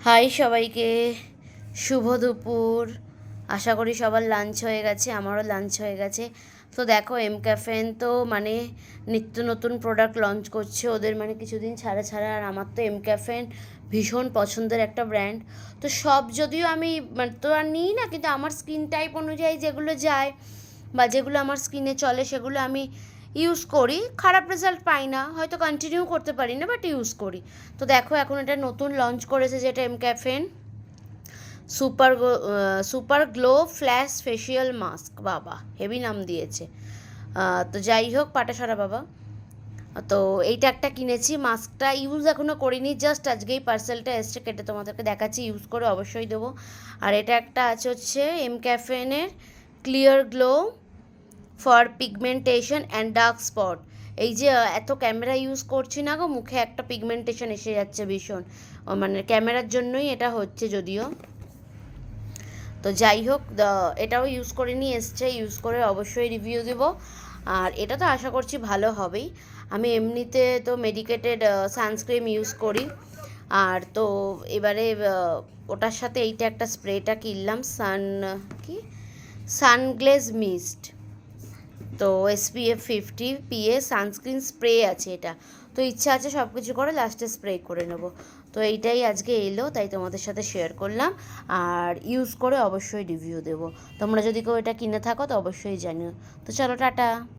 High সবাইকে, শুভ দুপুর। আশা করি সবার লাঞ্চ হয়ে গেছে, আমারও লাঞ্চ হয়ে গেছে। তো দেখো, এম ক্যাফেন তো মানে নিত্য নতুন প্রোডাক্ট লঞ্চ করছে ওদের, মানে কিছুদিন ছাড়া ছাড়া। আর আমার তো এম ক্যাফেন ভীষণ পছন্দের একটা ব্র্যান্ড। তো সব যদিও আমি মানে তো আর নিই না, কিন্তু আমার স্কিন টাইপ অনুযায়ী যেগুলো যায় বা যেগুলো আমার স্কিনে চলে সেগুলো আমি ইউজ করি। খারাপ রেজাল্ট পাই না, হয়তো কন্টিনিউ করতে পারি না, বাট ইউজ করি। তো দেখো, এখন এটা নতুন লঞ্চ করেছে যেটা mCaffeine super super glow flash facial mask. বাবা, হেভি নাম দিয়েছে। তো যাই হোক, পাটা সরা বাবা। তো এইটা একটা কিনেছি, মাস্কটা ইউজ এখনও করিনি, জাস্ট আজকেই পার্সেলটা এসছে, কেটে তোমাদেরকে দেখাচ্ছি, ইউজ করে অবশ্যই দেবো। আর এটা একটা আছে হচ্ছে এম ক্যাফেনের clear glow for pigmentation and dark spot. এই যে এত ক্যামেরা ইউজ করছি না গো, মুখে একটা পিগমেন্টেশন এসে যাচ্ছে ভীষণ, মানে ক্যামেরার জন্যই এটা হচ্ছে যদিও। তো যাই হোক, এটাও ইউজ করে নিয়ে এসছে, ইউজ করে অবশ্যই রিভিউ দেবো। আর এটা তো আশা করছি ভালো হবেই। আমি এমনিতে তো মেডিকেটেড সানস্ক্রিন ইউজ করি। আর তো এবারে ওটার সাথে এইটা একটা স্প্রেটা কিনলাম, কি সানগ্লেজ মিস্ট। তো SPF 50 PA সানস্ক্রিন স্প্রে আছে এটা। তো ইচ্ছা আছে সব কিছু করে লাস্টে স্প্রে করে নেব। তো এইটাই আজকে এলো, তাই তোমাদের সাথে শেয়ার করলাম। আর ইউজ করে অবশ্যই রিভিউ দেবো। তোমরা যদি কেউ এটা কিনে থাকো তো অবশ্যই জানিও। তো চলো, টাটা।